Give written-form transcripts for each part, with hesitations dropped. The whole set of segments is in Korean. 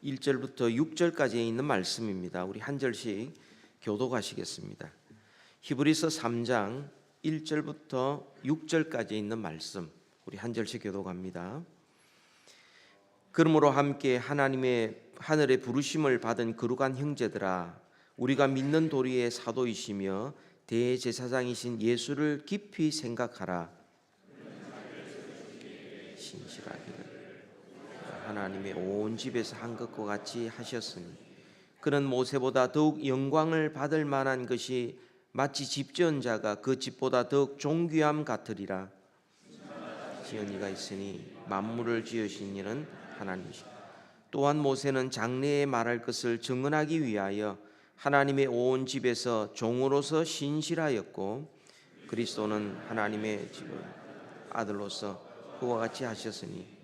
1절부터 6절까지에 있는 말씀입니다. 우리 한 절씩 교독하시겠습니다. 히브리서 3장 1절부터 6절까지 있는 말씀 우리 한 절씩 교독합니다. 그러므로 함께 하나님의 하늘의 부르심을 받은 거룩한 형제들아, 우리가 믿는 도리의 사도이시며 대제사장이신 예수를 깊이 생각하라. 신실하기를 하나님의 온 집에서 한 것과 같이 하셨으니 그는 모세보다 더욱 영광을 받을 만한 것이 마치 집 지은 자가 그 집보다 더욱 존귀함 같으리라. 지은 이가 있으니 만물을 지으신 이는 하나님이시다. 또한 모세는 장래에 말할 것을 증언하기 위하여 하나님의 온 집에서 종으로서 신실하였고, 그리스도는 하나님의 집을 아들로서 그와 같이 하셨으니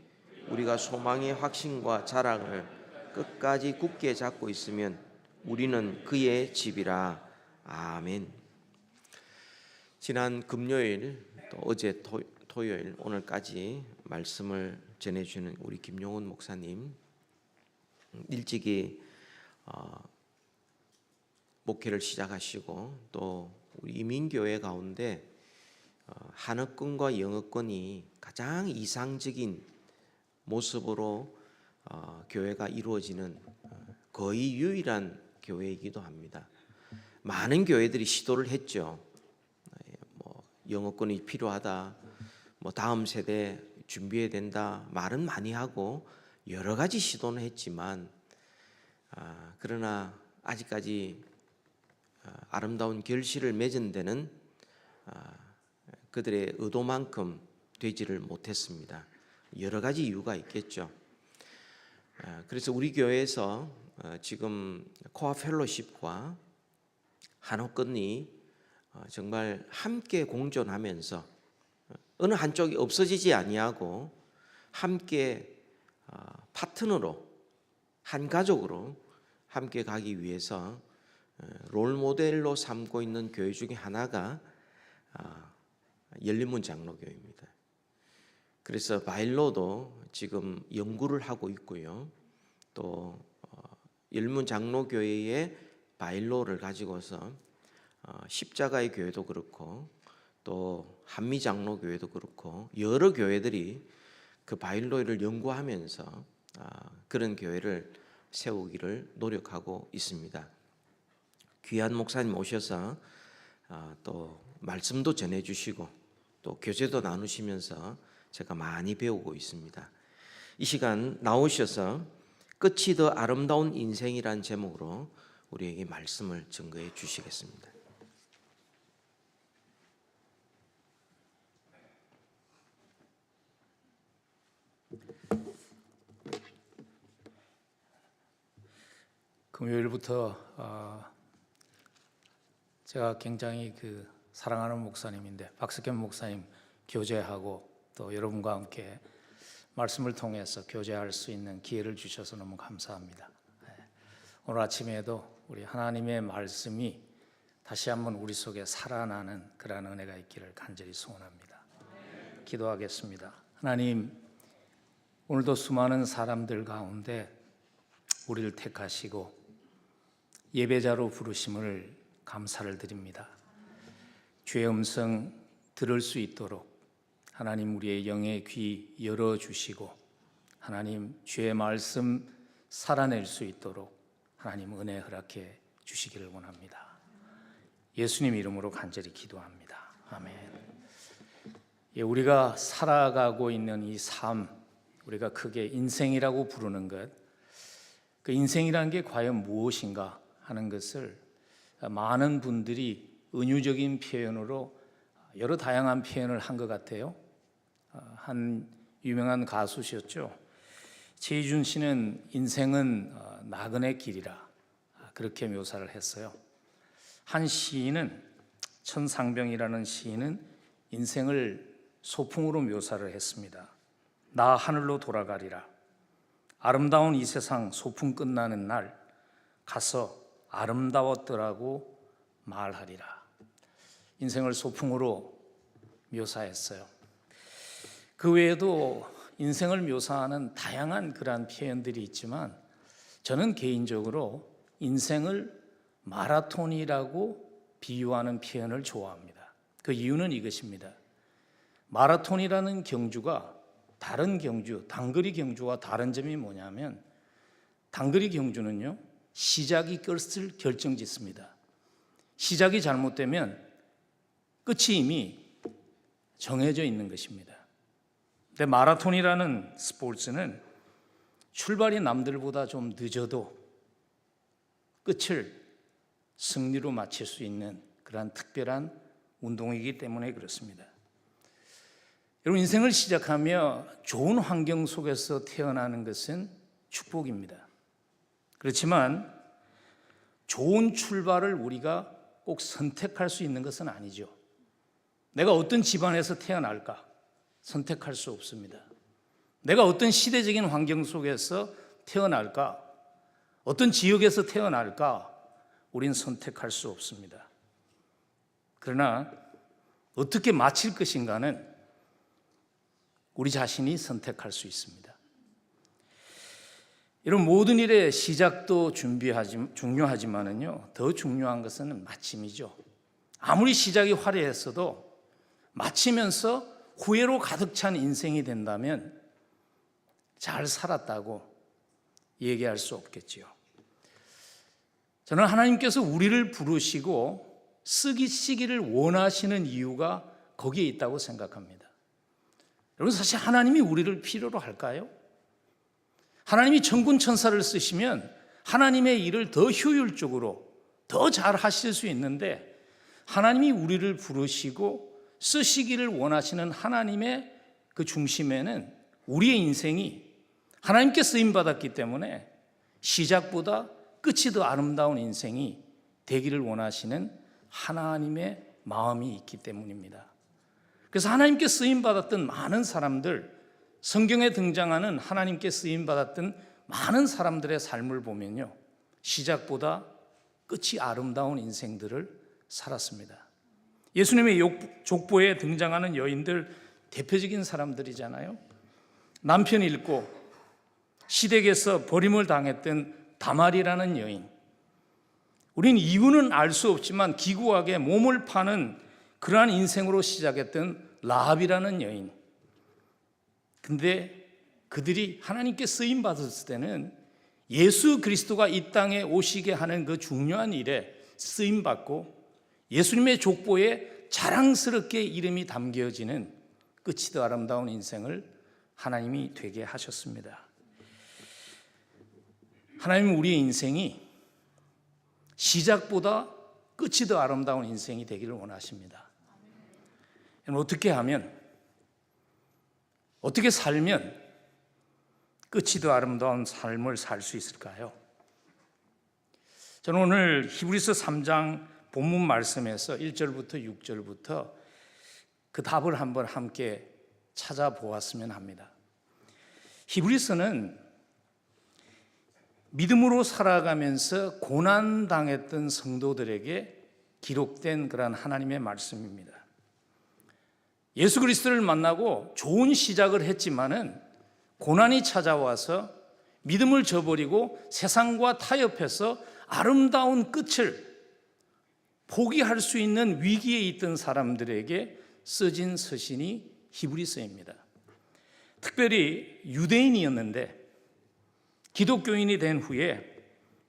우리가 소망의 확신과 자랑을 끝까지 굳게 잡고 있으면 우리는 그의 집이라. 아멘. 지난 금요일 또 어제 토요일 오늘까지 말씀을 전해주는 우리 김용훈 목사님 일찍이 목회를 시작하시고 또 우리 이민교회 가운데 한어권과 영어권이 가장 이상적인 모습으로 교회가 이루어지는 거의 유일한 교회이기도 합니다. 많은 교회들이 시도를 했죠. 영어권이 필요하다, 다음 세대 준비해야 된다 말은 많이 하고 여러 가지 시도는 했지만 그러나 아직까지 아름다운 결실을 맺은 데는 그들의 의도만큼 되지를 못했습니다. 여러 가지 이유가 있겠죠. 그래서 우리 교회에서 지금 코아 펠로십과 한옥건이 정말 함께 공존하면서 어느 한쪽이 없어지지 아니하고 함께 파트너로 한 가족으로 함께 가기 위해서 롤 모델로 삼고 있는 교회 중에 하나가 열린문 장로교회입니다. 그래서 바일로도 지금 연구를 하고 있고요. 또 열린문 장로교회의 바일로를 가지고서 십자가의 교회도 그렇고 또 한미 장로교회도 그렇고 여러 교회들이 그 바일로를 연구하면서 그런 교회를 세우기를 노력하고 있습니다. 귀한 목사님 오셔서 또 말씀도 전해주시고 또 교제도 나누시면서 제가 많이 배우고 있습니다. 이 시간 나오셔서 끝이 더 아름다운 인생이란 제목으로 우리에게 말씀을 증거해 주시겠습니다. 금요일부터 제가 굉장히 사랑하는 목사님인데 박석현 목사님 교제하고 또 여러분과 함께 말씀을 통해서 교제할 수 있는 기회를 주셔서 너무 감사합니다. 오늘 아침에도 우리 하나님의 말씀이 다시 한번 우리 속에 살아나는 그러한 은혜가 있기를 간절히 소원합니다. 기도하겠습니다. 하나님, 오늘도 수많은 사람들 가운데 우리를 택하시고 예배자로 부르심을 감사를 드립니다. 주의 음성 들을 수 있도록 하나님 우리의 영의 귀 열어주시고 하나님 주의 말씀 살아낼 수 있도록 하나님 은혜 허락해 주시기를 원합니다. 예수님 이름으로 간절히 기도합니다. 아멘. 우리가 살아가고 있는 이 삶, 우리가 크게 인생이라고 부르는 것, 그 인생이라는 게 과연 무엇인가 하는 것을 많은 분들이 은유적인 표현으로 여러 다양한 표현을 한 것 같아요. 한 유명한 가수셨죠. 최희준 씨는 인생은 나그네 길이라 그렇게 묘사를 했어요. 한 시인은 천상병이라는 시인은 인생을 소풍으로 묘사를 했습니다. 나 하늘로 돌아가리라. 아름다운 이 세상 소풍 끝나는 날 가서 아름다웠더라고 말하리라. 인생을 소풍으로 묘사했어요. 그 외에도 인생을 묘사하는 다양한 그러한 표현들이 있지만 저는 개인적으로 인생을 마라톤이라고 비유하는 표현을 좋아합니다. 그 이유는 이것입니다. 마라톤이라는 경주가 다른 경주, 단거리 경주와 다른 점이 뭐냐면, 단거리 경주는요, 시작이 끝을 결정짓습니다. 시작이 잘못되면 끝이 이미 정해져 있는 것입니다. 근데 마라톤이라는 스포츠는 출발이 남들보다 좀 늦어도 끝을 승리로 마칠 수 있는 그러한 특별한 운동이기 때문에 그렇습니다. 여러분, 인생을 시작하며 좋은 환경 속에서 태어나는 것은 축복입니다. 그렇지만 좋은 출발을 우리가 꼭 선택할 수 있는 것은 아니죠. 내가 어떤 집안에서 태어날까? 선택할 수 없습니다. 내가 어떤 시대적인 환경 속에서 태어날까? 어떤 지역에서 태어날까? 우린 선택할 수 없습니다. 그러나 어떻게 마칠 것인가는 우리 자신이 선택할 수 있습니다. 이런 모든 일의 시작도 중요하지만은요, 더 중요한 것은 마침이죠. 아무리 시작이 화려했어도 마치면서 후회로 가득 찬 인생이 된다면 잘 살았다고 얘기할 수 없겠지요. 저는 하나님께서 우리를 부르시고 쓰시기를 원하시는 이유가 거기에 있다고 생각합니다. 여러분, 사실 하나님이 우리를 필요로 할까요? 하나님이 천군 천사를 쓰시면 하나님의 일을 더 효율적으로 더 잘 하실 수 있는데, 하나님이 우리를 부르시고 쓰시기를 원하시는 하나님의 그 중심에는 우리의 인생이 하나님께 쓰임받았기 때문에 시작보다 끝이 더 아름다운 인생이 되기를 원하시는 하나님의 마음이 있기 때문입니다. 그래서 하나님께 쓰임받았던 많은 사람들, 성경에 등장하는 하나님께 쓰임받았던 많은 사람들의 삶을 보면요, 시작보다 끝이 아름다운 인생들을 살았습니다. 예수님의 족보에 등장하는 여인들 대표적인 사람들이잖아요. 남편 잃고 시댁에서 버림을 당했던 다말이라는 여인, 우린 이유는 알 수 없지만 기구하게 몸을 파는 그러한 인생으로 시작했던 라합이라는 여인. 근데 그들이 하나님께 쓰임 받았을 때는 예수 그리스도가 이 땅에 오시게 하는 그 중요한 일에 쓰임 받고 예수님의 족보에 자랑스럽게 이름이 담겨지는 끝이 더 아름다운 인생을 하나님이 되게 하셨습니다. 하나님은 우리의 인생이 시작보다 끝이 더 아름다운 인생이 되기를 원하십니다. 어떻게 하면, 어떻게 살면 끝이 더 아름다운 삶을 살 수 있을까요? 저는 오늘 히브리서 3장 본문 말씀에서 1절부터 6절부터 그 답을 한번 함께 찾아보았으면 합니다. 히브리서는 믿음으로 살아가면서 고난당했던 성도들에게 기록된 그런 하나님의 말씀입니다. 예수 그리스도를 만나고 좋은 시작을 했지만은 고난이 찾아와서 믿음을 저버리고 세상과 타협해서 아름다운 끝을 포기할 수 있는 위기에 있던 사람들에게 써진 서신이 히브리서입니다. 특별히 유대인이었는데 기독교인이 된 후에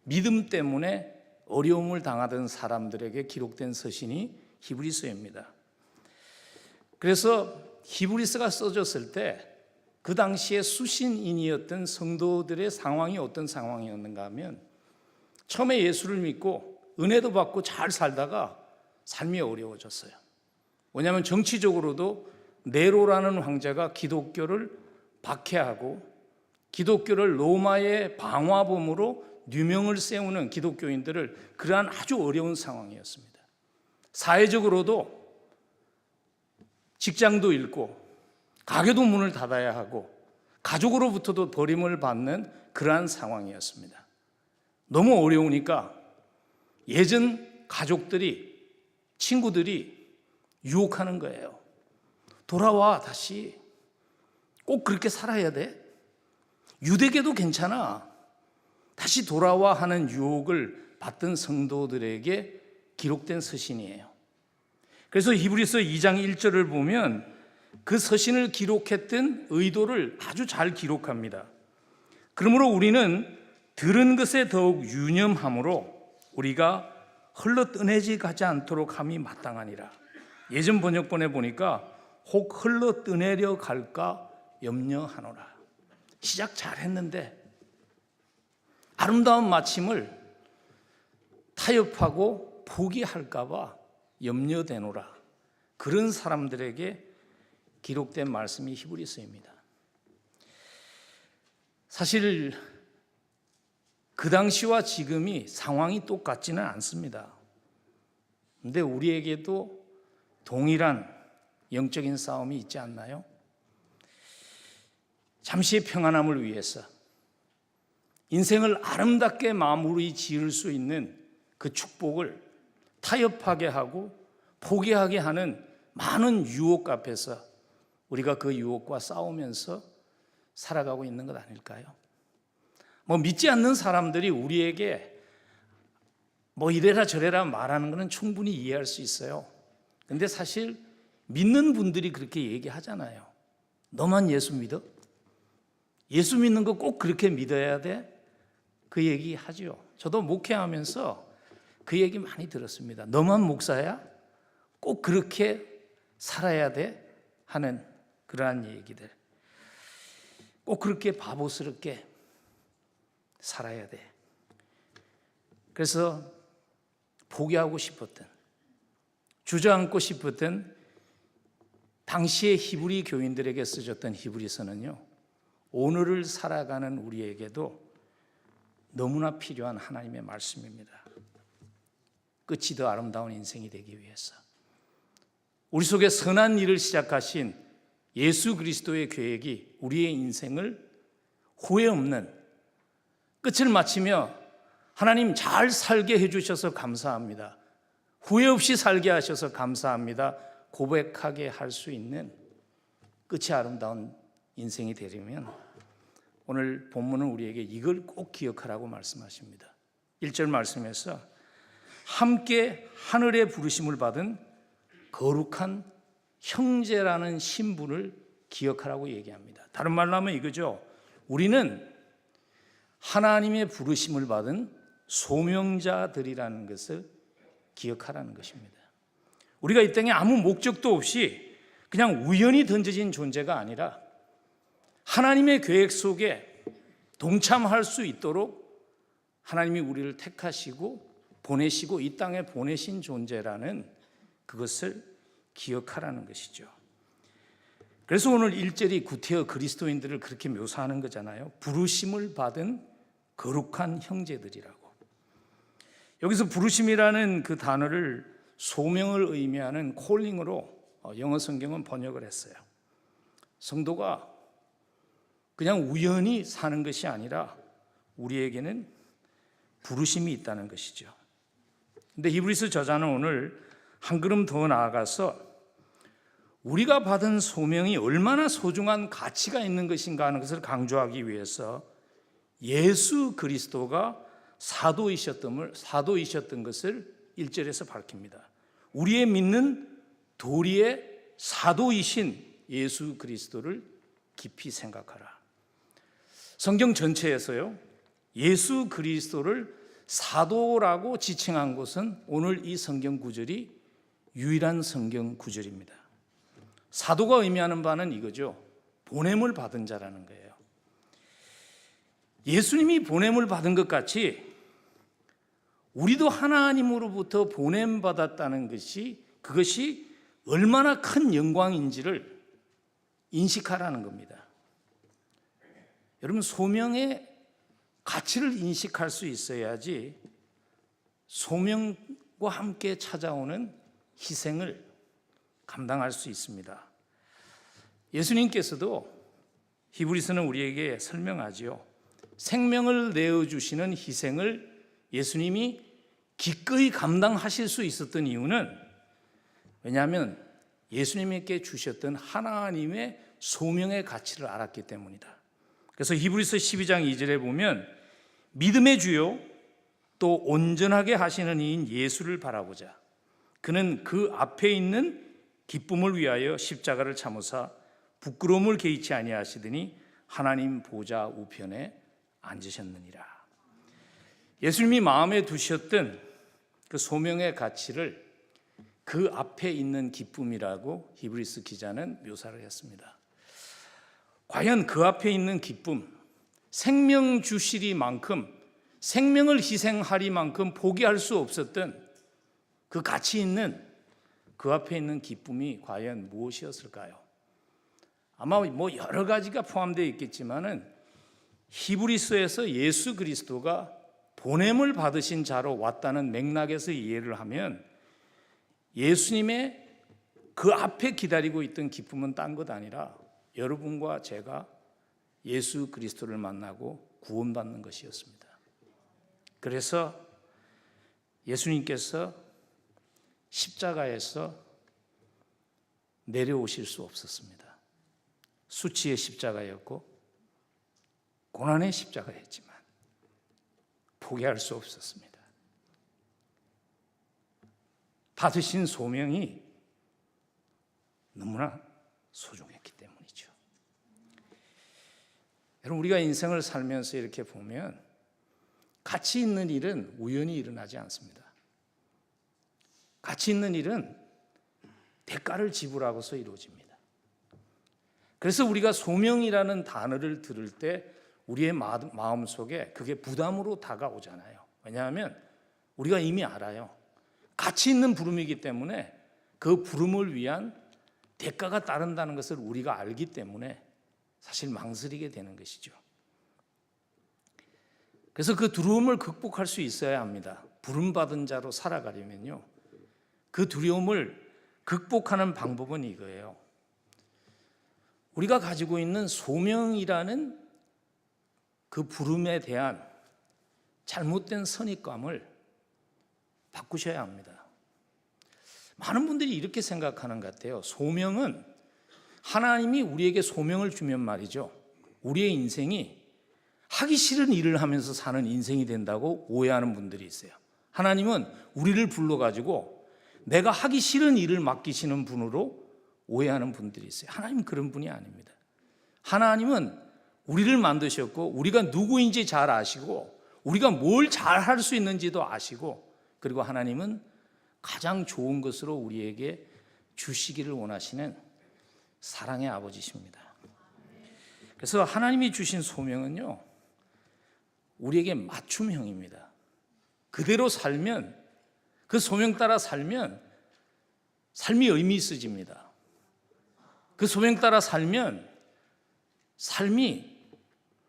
믿음 때문에 어려움을 당하던 사람들에게 기록된 서신이 히브리서입니다. 그래서 히브리서가 써졌을 때 그 당시에 수신인이었던 성도들의 상황이 어떤 상황이었는가 하면, 처음에 예수를 믿고 은혜도 받고 잘 살다가 삶이 어려워졌어요. 왜냐하면 정치적으로도 네로라는 황제가 기독교를 박해하고 기독교를 로마의 방화범으로 누명을 세우는 기독교인들을, 그러한 아주 어려운 상황이었습니다. 사회적으로도 직장도 잃고 가게도 문을 닫아야 하고 가족으로부터도 버림을 받는 그러한 상황이었습니다. 너무 어려우니까 예전 가족들이, 친구들이 유혹하는 거예요. 돌아와, 다시. 꼭 그렇게 살아야 돼? 유대계도 괜찮아. 다시 돌아와 하는 유혹을 받던 성도들에게 기록된 서신이에요. 그래서 히브리서 2장 1절을 보면 그 서신을 기록했던 의도를 아주 잘 기록합니다. 그러므로 우리는 들은 것에 더욱 유념함으로 우리가 흘러 떠내지 가지 않도록 함이 마땅하니라. 예전 번역본에 보니까 혹 흘러 떠내려 갈까 염려하노라. 시작 잘했는데 아름다운 마침을 타협하고 포기할까 봐 염려되노라. 그런 사람들에게 기록된 말씀이 히브리서입니다. 사실 그 당시와 지금이 상황이 똑같지는 않습니다. 그런데 우리에게도 동일한 영적인 싸움이 있지 않나요? 잠시의 평안함을 위해서 인생을 아름답게 마무리 지을 수 있는 그 축복을 타협하게 하고 포기하게 하는 많은 유혹 앞에서 우리가 그 유혹과 싸우면서 살아가고 있는 것 아닐까요? 믿지 않는 사람들이 우리에게 이래라 저래라 말하는 것은 충분히 이해할 수 있어요. 근데 사실 믿는 분들이 그렇게 얘기하잖아요. 너만 예수 믿어? 예수 믿는 거 꼭 그렇게 믿어야 돼? 그 얘기 하죠. 저도 목회하면서 그 얘기 많이 들었습니다. 너만 목사야? 꼭 그렇게 살아야 돼? 하는 그러한 얘기들. 꼭 그렇게 바보스럽게 살아야 돼. 그래서 포기하고 싶었던, 주저앉고 싶었던 당시의 히브리 교인들에게 쓰셨던 히브리서는요, 오늘을 살아가는 우리에게도 너무나 필요한 하나님의 말씀입니다. 끝이 더 아름다운 인생이 되기 위해서 우리 속에 선한 일을 시작하신 예수 그리스도의 계획이 우리의 인생을 후회 없는 끝을 마치며 하나님 잘 살게 해주셔서 감사합니다, 후회 없이 살게 하셔서 감사합니다 고백하게 할 수 있는 끝이 아름다운 인생이 되려면 오늘 본문은 우리에게 이걸 꼭 기억하라고 말씀하십니다. 1절 말씀에서 함께 하늘의 부르심을 받은 거룩한 형제라는 신분을 기억하라고 얘기합니다. 다른 말로 하면 이거죠. 우리는 하나님의 부르심을 받은 소명자들이라는 것을 기억하라는 것입니다. 우리가 이 땅에 아무 목적도 없이 그냥 우연히 던져진 존재가 아니라 하나님의 계획 속에 동참할 수 있도록 하나님이 우리를 택하시고 보내시고 이 땅에 보내신 존재라는 그것을 기억하라는 것이죠. 그래서 오늘 1절이 구태여 그리스도인들을 그렇게 묘사하는 거잖아요. 부르심을 받은 거룩한 형제들이라고. 여기서 부르심이라는 그 단어를 소명을 의미하는 콜링으로 영어 성경은 번역을 했어요. 성도가 그냥 우연히 사는 것이 아니라 우리에게는 부르심이 있다는 것이죠. 근데 히브리서 저자는 오늘 한 걸음 더 나아가서 우리가 받은 소명이 얼마나 소중한 가치가 있는 것인가 하는 것을 강조하기 위해서 예수 그리스도가 사도이셨던 것을 1절에서 밝힙니다. 우리의 믿는 도리의 사도이신 예수 그리스도를 깊이 생각하라. 성경 전체에서요, 예수 그리스도를 사도라고 지칭한 곳은 오늘 이 성경 구절이 유일한 성경 구절입니다. 사도가 의미하는 바는 이거죠. 보냄을 받은 자라는 거예요. 예수님이 보냄을 받은 것 같이 우리도 하나님으로부터 보냄받았다는 것이, 그것이 얼마나 큰 영광인지를 인식하라는 겁니다. 여러분, 소명의 가치를 인식할 수 있어야지 소명과 함께 찾아오는 희생을 감당할 수 있습니다. 예수님께서도 히브리서는 우리에게 설명하지요. 생명을 내어주시는 희생을 예수님이 기꺼이 감당하실 수 있었던 이유는, 왜냐하면 예수님께 주셨던 하나님의 소명의 가치를 알았기 때문이다. 그래서 히브리서 12장 2절에 보면 믿음의 주요 또 온전하게 하시는 이인 예수를 바라보자. 그는 그 앞에 있는 기쁨을 위하여 십자가를 참으사 부끄러움을 개의치 아니하시더니 하나님 보좌 우편에 앉으셨느니라. 예수님이 마음에 두셨던 그 소명의 가치를 그 앞에 있는 기쁨이라고 히브리서 기자는 묘사를 했습니다. 과연 그 앞에 있는 기쁨, 생명 주시리만큼, 생명을 희생하리만큼 포기할 수 없었던 그 가치 있는 그 앞에 있는 기쁨이 과연 무엇이었을까요? 아마 여러 가지가 포함되어 있겠지만은 히브리서에서 예수 그리스도가 보냄을 받으신 자로 왔다는 맥락에서 이해를 하면 예수님의 그 앞에 기다리고 있던 기쁨은 딴 것 아니라 여러분과 제가 예수 그리스도를 만나고 구원받는 것이었습니다. 그래서 예수님께서 십자가에서 내려오실 수 없었습니다. 수치의 십자가였고 고난의 십자가였지만 포기할 수 없었습니다. 받으신 소명이 너무나 소중했기 때문이죠. 여러분, 우리가 인생을 살면서 이렇게 보면 가치 있는 일은 우연히 일어나지 않습니다. 가치 있는 일은 대가를 지불하고서 이루어집니다. 그래서 우리가 소명이라는 단어를 들을 때 우리의 마음속에 그게 부담으로 다가오잖아요. 왜냐하면 우리가 이미 알아요. 가치 있는 부름이기 때문에 그 부름을 위한 대가가 따른다는 것을 우리가 알기 때문에 사실 망설이게 되는 것이죠. 그래서 그 두려움을 극복할 수 있어야 합니다. 부름받은 자로 살아가려면요, 그 두려움을 극복하는 방법은 이거예요. 우리가 가지고 있는 소명이라는 그 부름에 대한 잘못된 선입감을 바꾸셔야 합니다. 많은 분들이 이렇게 생각하는 것 같아요. 소명은 하나님이 우리에게 소명을 주면 말이죠, 우리의 인생이 하기 싫은 일을 하면서 사는 인생이 된다고 오해하는 분들이 있어요. 하나님은 우리를 불러가지고 내가 하기 싫은 일을 맡기시는 분으로 오해하는 분들이 있어요. 하나님은 그런 분이 아닙니다. 하나님은 우리를 만드셨고 우리가 누구인지 잘 아시고 우리가 뭘 잘할 수 있는지도 아시고, 그리고 하나님은 가장 좋은 것으로 우리에게 주시기를 원하시는 사랑의 아버지십니다. 그래서 하나님이 주신 소명은요, 우리에게 맞춤형입니다. 그대로 살면, 그 소명 따라 살면 삶이 의미 있어집니다. 그 소명 따라 살면 삶이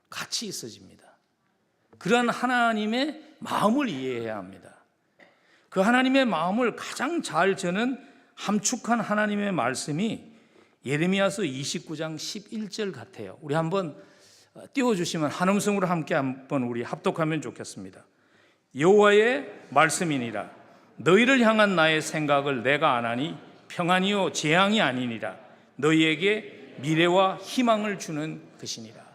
가치 있어집니다. 그러한 하나님의 마음을 이해해야 합니다. 그 하나님의 마음을 가장 잘 저는 함축한 하나님의 말씀이 예레미야서 29장 11절 같아요. 우리 한번 띄워주시면 한 음성으로 함께 한번 우리 합독하면 좋겠습니다. 여호와의 말씀이니라. 너희를 향한 나의 생각을 내가 아나니 평안이요 재앙이 아니니라. 너희에게 미래와 희망을 주는 것이니라.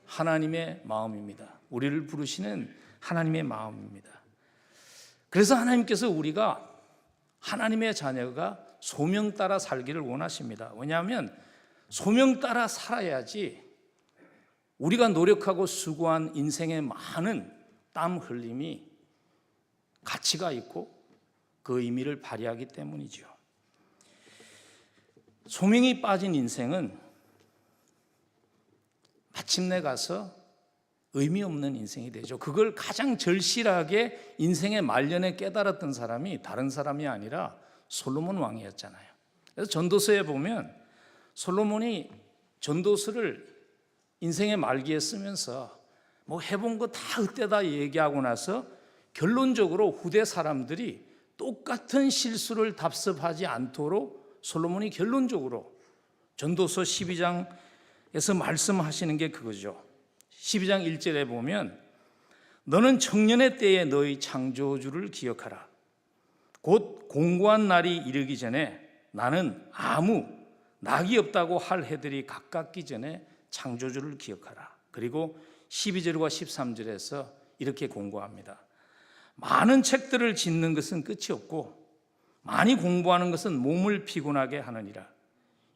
하나님의 마음입니다. 우리를 부르시는 하나님의 마음입니다. 그래서 하나님께서 우리가 하나님의 자녀가 소명 따라 살기를 원하십니다. 왜냐하면 소명 따라 살아야지 우리가 노력하고 수고한 인생의 많은 땀 흘림이 가치가 있고 그 의미를 발휘하기 때문이죠. 소명이 빠진 인생은 마침내 가서 의미 없는 인생이 되죠. 그걸 가장 절실하게 인생의 말년에 깨달았던 사람이 다른 사람이 아니라 솔로몬 왕이었잖아요. 그래서 전도서에 보면 솔로몬이 전도서를 인생의 말기에 쓰면서 뭐 해본 거 다 헛되다 얘기하고 나서 결론적으로 후대 사람들이 똑같은 실수를 답습하지 않도록 솔로몬이 결론적으로 전도서 12장에서 말씀하시는 게 그거죠. 12장 1절에 보면 너는 청년의 때에 너희 창조주를 기억하라. 곧 공고한 날이 이르기 전에 나는 아무 낙이 없다고 할 해들이 가깝기 전에 창조주를 기억하라. 그리고 12절과 13절에서 이렇게 공고합니다. 많은 책들을 짓는 것은 끝이 없고 많이 공부하는 것은 몸을 피곤하게 하느니라.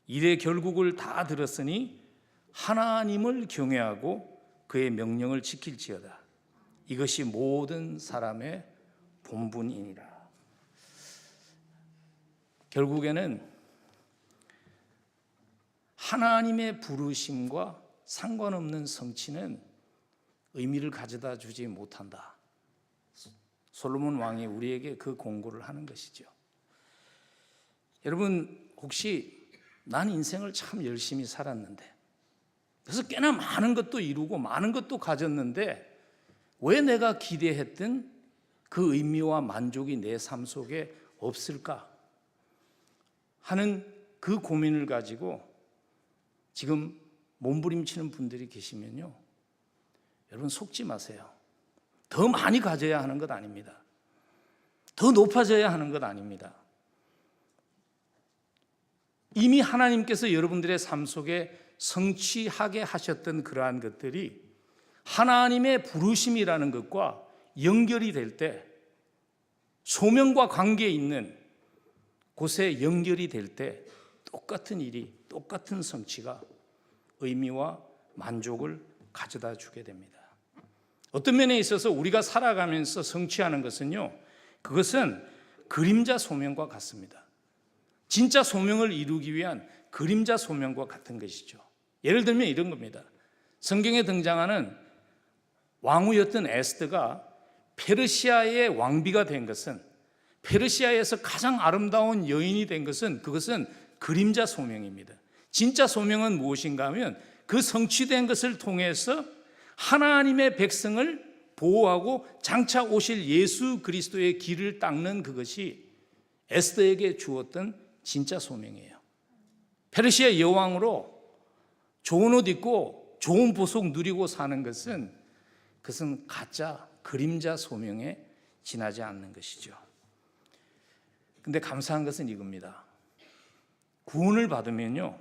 일의 결국을 다 들었으니 하나님을 경외하고 그의 명령을 지킬지어다. 이것이 모든 사람의 본분이니라. 결국에는 하나님의 부르심과 상관없는 성취는 의미를 가져다 주지 못한다. 솔로몬 왕이 우리에게 그 공고를 하는 것이죠. 여러분, 혹시 난 인생을 참 열심히 살았는데, 그래서 꽤나 많은 것도 이루고 많은 것도 가졌는데 왜 내가 기대했던 그 의미와 만족이 내 삶 속에 없을까 하는 그 고민을 가지고 지금 몸부림치는 분들이 계시면요, 여러분 속지 마세요. 더 많이 가져야 하는 것 아닙니다. 더 높아져야 하는 것 아닙니다. 이미 하나님께서 여러분들의 삶 속에 성취하게 하셨던 그러한 것들이 하나님의 부르심이라는 것과 연결이 될 때, 소명과 관계에 있는 곳에 연결이 될 때 똑같은 일이, 똑같은 성취가 의미와 만족을 가져다 주게 됩니다. 어떤 면에 있어서 우리가 살아가면서 성취하는 것은요, 그것은 그림자 소명과 같습니다. 진짜 소명을 이루기 위한 그림자 소명과 같은 것이죠. 예를 들면 이런 겁니다. 성경에 등장하는 왕후였던 에스더가 페르시아의 왕비가 된 것은, 페르시아에서 가장 아름다운 여인이 된 것은, 그것은 그림자 소명입니다. 진짜 소명은 무엇인가 하면 그 성취된 것을 통해서 하나님의 백성을 보호하고 장차 오실 예수 그리스도의 길을 닦는 그것이 에스더에게 주었던 진짜 소명이에요. 페르시아 여왕으로 좋은 옷 입고 좋은 보석 누리고 사는 것은, 그것은 가짜 그림자 소명에 지나지 않는 것이죠. 근데 감사한 것은 이겁니다. 구원을 받으면요,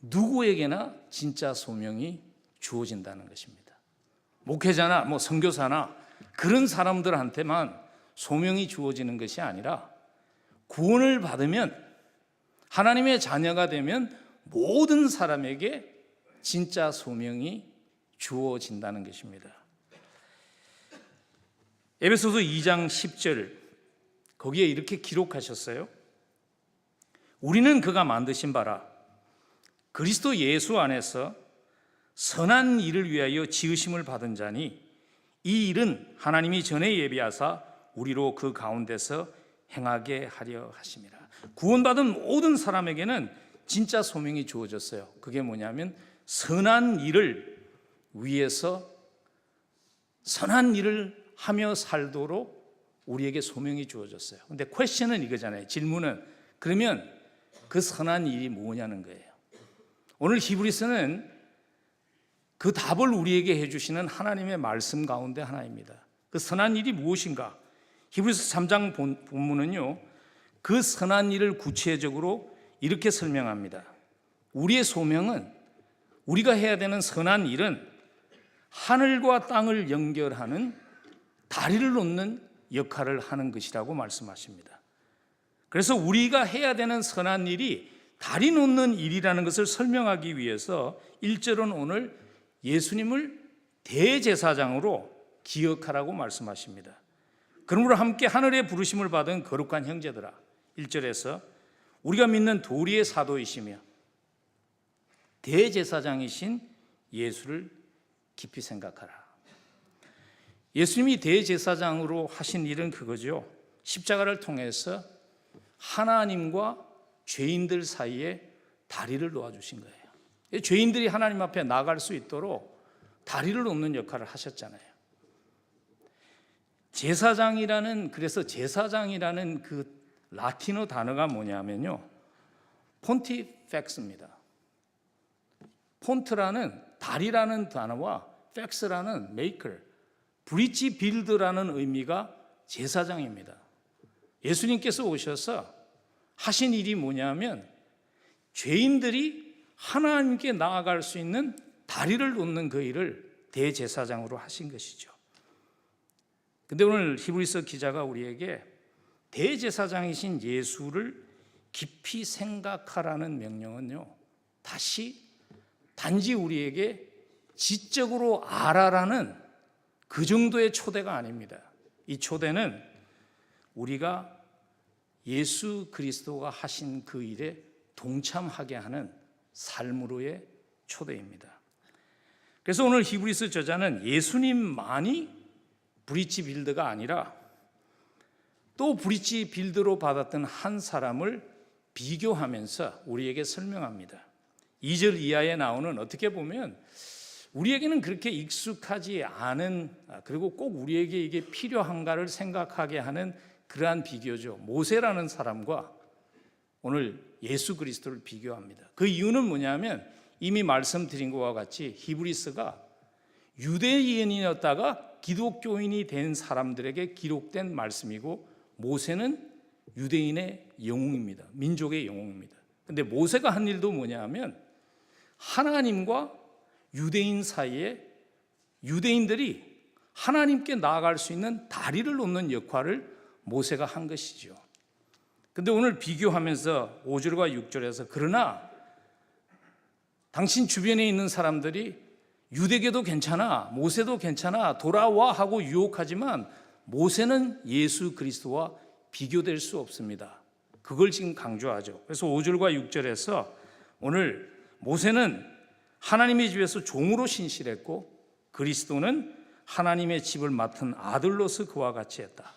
누구에게나 진짜 소명이 주어진다는 것입니다. 목회자나 선교사나 그런 사람들한테만 소명이 주어지는 것이 아니라, 구원을 받으면, 하나님의 자녀가 되면 모든 사람에게 진짜 소명이 주어진다는 것입니다. 에베소서 2장 10절, 거기에 이렇게 기록하셨어요. 우리는 그가 만드신 바라 그리스도 예수 안에서 선한 일을 위하여 지으심을 받은 자니, 이 일은 하나님이 전에 예비하사 우리로 그 가운데서 행하게 하려 하심이라. 구원받은 모든 사람에게는 진짜 소명이 주어졌어요. 그게 뭐냐면 선한 일을 위해서 선한 일을 하며 살도록 우리에게 소명이 주어졌어요. 근데 퀘스천은 이거잖아요. 질문은, 그러면 그 선한 일이 뭐냐는 거예요. 오늘 히브리서는 그 답을 우리에게 해주시는 하나님의 말씀 가운데 하나입니다. 그 선한 일이 무엇인가? 히브리서 3장 본문은요, 그 선한 일을 구체적으로 이렇게 설명합니다. 우리의 소명은, 우리가 해야 되는 선한 일은 하늘과 땅을 연결하는 다리를 놓는 역할을 하는 것이라고 말씀하십니다. 그래서 우리가 해야 되는 선한 일이 다리 놓는 일이라는 것을 설명하기 위해서 1절은 오늘 예수님을 대제사장으로 기억하라고 말씀하십니다. 그러므로 함께 하늘의 부르심을 받은 거룩한 형제들아, 1절에서 우리가 믿는 도리의 사도이시며 대제사장이신 예수를 깊이 생각하라. 예수님이 대제사장으로 하신 일은 그거죠. 십자가를 통해서 하나님과 죄인들 사이에 다리를 놓아주신 거예요. 죄인들이 하나님 앞에 나아갈 수 있도록 다리를 놓는 역할을 하셨잖아요. 그래서 제사장이라는 그 라틴어 단어가 뭐냐면요, 폰티펙스입니다. 폰트라는 다리라는 단어와 팩스라는 메이커, 브릿지 빌드라는 의미가 제사장입니다. 예수님께서 오셔서 하신 일이 뭐냐면 죄인들이 하나님께 나아갈 수 있는 다리를 놓는 그 일을 대제사장으로 하신 것이죠. 근데 오늘 히브리서 기자가 우리에게 대제사장이신 예수를 깊이 생각하라는 명령은요, 단지 우리에게 지적으로 알아라는 그 정도의 초대가 아닙니다. 이 초대는 우리가 예수 그리스도가 하신 그 일에 동참하게 하는 삶으로의 초대입니다. 그래서 오늘 히브리서 저자는 예수님만이 브릿지 빌더가 아니라 또 브릿지 빌더로 받았던 한 사람을 비교하면서 우리에게 설명합니다. 2절 이하에 나오는, 어떻게 보면 우리에게는 그렇게 익숙하지 않은, 그리고 꼭 우리에게 이게 필요한가를 생각하게 하는 그러한 비교죠. 모세라는 사람과 오늘 예수 그리스도를 비교합니다. 그 이유는 뭐냐면 이미 말씀드린 것과 같이 히브리서가 유대인이었다가 기독교인이 된 사람들에게 기록된 말씀이고, 모세는 유대인의 영웅입니다. 민족의 영웅입니다. 근데 모세가 한 일도 뭐냐면 하나님과 유대인 사이에 유대인들이 하나님께 나아갈 수 있는 다리를 놓는 역할을 모세가 한 것이죠. 근데 오늘 비교하면서 5절과 6절에서 그러나 당신 주변에 있는 사람들이 유대교도 괜찮아, 모세도 괜찮아, 돌아와 하고 유혹하지만 모세는 예수 그리스도와 비교될 수 없습니다. 그걸 지금 강조하죠. 그래서 5절과 6절에서 오늘 모세는 하나님의 집에서 종으로 신실했고 그리스도는 하나님의 집을 맡은 아들로서 그와 같이 했다.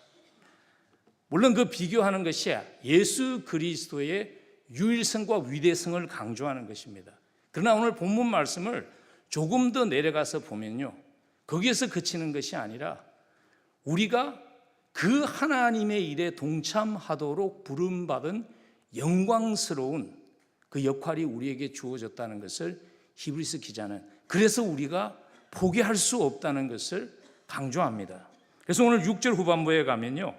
물론 그 비교하는 것이 예수 그리스도의 유일성과 위대성을 강조하는 것입니다. 그러나 오늘 본문 말씀을 조금 더 내려가서 보면요, 거기에서 그치는 것이 아니라 우리가 그 하나님의 일에 동참하도록 부름받은 영광스러운 그 역할이 우리에게 주어졌다는 것을 히브리서 기자는, 그래서 우리가 포기할 수 없다는 것을 강조합니다. 그래서 오늘 6절 후반부에 가면요,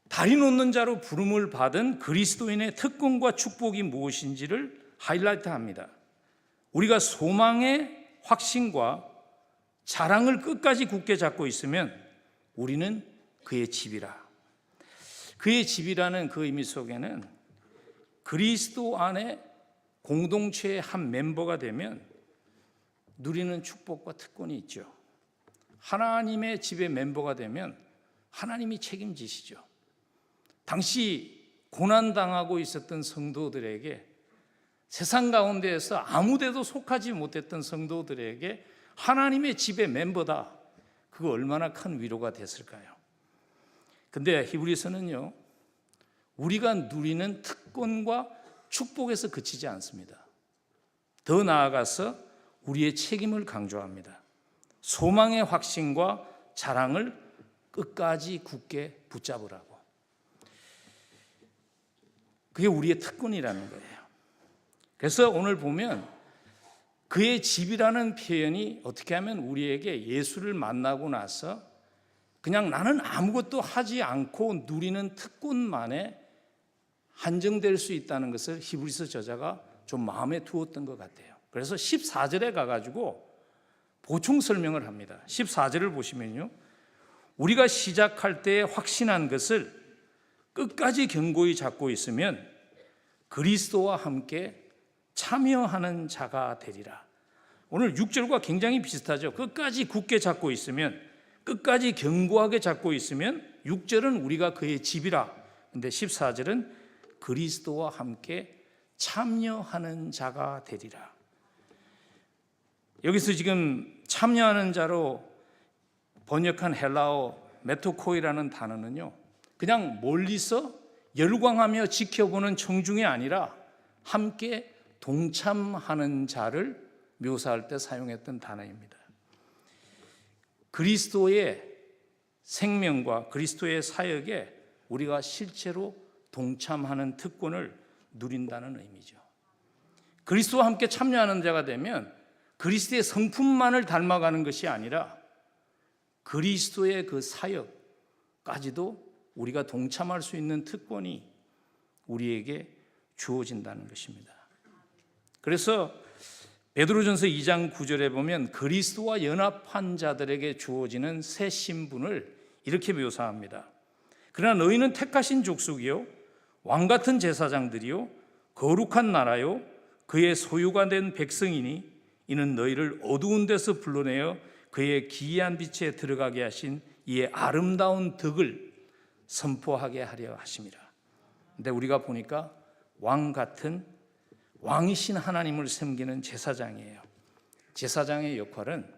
다리 놓는 자로 부름을 받은 그리스도인의 특권과 축복이 무엇인지를 하이라이트합니다. 우리가 소망의 확신과 자랑을 끝까지 굳게 잡고 있으면 우리는 그의 집이라. 그의 집이라는 그 의미 속에는 그리스도 안에 공동체의 한 멤버가 되면 누리는 축복과 특권이 있죠. 하나님의 집의 멤버가 되면 하나님이 책임지시죠. 당시 고난당하고 있었던 성도들에게, 세상 가운데에서 아무데도 속하지 못했던 성도들에게 하나님의 집의 멤버다. 그거 얼마나 큰 위로가 됐을까요? 근데 히브리서는요, 우리가 누리는 특권과 축복에서 그치지 않습니다. 더 나아가서 우리의 책임을 강조합니다. 소망의 확신과 자랑을 끝까지 굳게 붙잡으라고. 그게 우리의 특권이라는 거예요. 그래서 오늘 보면 그의 집이라는 표현이 어떻게 하면 우리에게 예수를 만나고 나서 그냥 나는 아무것도 하지 않고 누리는 특권만에 한정될 수 있다는 것을 히브리서 저자가 좀 마음에 두었던 것 같아요. 그래서 14절에 가가지고 보충 설명을 합니다. 14절을 보시면요, 우리가 시작할 때 확신한 것을 끝까지 견고히 잡고 있으면 그리스도와 함께 참여하는 자가 되리라. 오늘 6절과 굉장히 비슷하죠. 끝까지 굳게 잡고 있으면, 끝까지 견고하게 잡고 있으면 6절은 우리가 그의 집이라. 근데 14절은 그리스도와 함께 참여하는 자가 되리라. 여기서 지금 참여하는 자로 번역한 헬라어 메토코이라는 단어는요, 그냥 멀리서 열광하며 지켜보는 청중이 아니라 함께 동참하는 자를 묘사할 때 사용했던 단어입니다. 그리스도의 생명과 그리스도의 사역에 우리가 실제로 동참하는 특권을 누린다는 의미죠. 그리스도와 함께 참여하는 자가 되면 그리스도의 성품만을 닮아가는 것이 아니라 그리스도의 그 사역까지도 우리가 동참할 수 있는 특권이 우리에게 주어진다는 것입니다. 그래서 베드로전서 2장 9절에 보면 그리스도와 연합한 자들에게 주어지는 새 신분을 이렇게 묘사합니다. 그러나 너희는 택하신 족속이요 왕같은 제사장들이요 거룩한 나라요 그의 소유가 된 백성이니 이는 너희를 어두운 데서 불러내어 그의 기이한 빛에 들어가게 하신 이의 아름다운 덕을 선포하게 하려 하심이라. 근데 우리가 보니까 왕 같은 왕이신 하나님을 섬기는 제사장이에요. 제사장의 역할은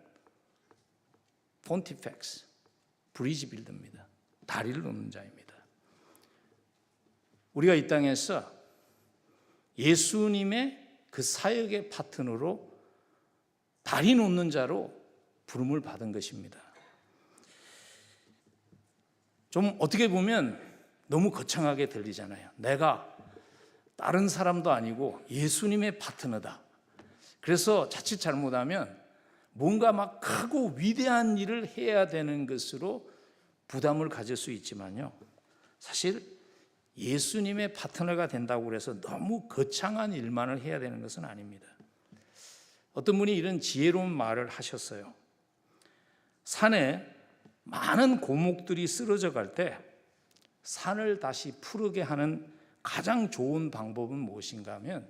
폰티펙스, 브리지 빌더입니다. 다리를 놓는 자입니다. 우리가 이 땅에서 예수님의 그 사역의 파트너로 다리 놓는 자로 부름을 받은 것입니다. 좀 어떻게 보면 너무 거창하게 들리잖아요. 내가 다른 사람도 아니고 예수님의 파트너다. 그래서 자칫 잘못하면 뭔가 막 크고 위대한 일을 해야 되는 것으로 부담을 가질 수 있지만요. 사실 예수님의 파트너가 된다고 해서 너무 거창한 일만을 해야 되는 것은 아닙니다. 어떤 분이 이런 지혜로운 말을 하셨어요. 산에 많은 고목들이 쓰러져 갈 때 산을 다시 푸르게 하는 가장 좋은 방법은 무엇인가 하면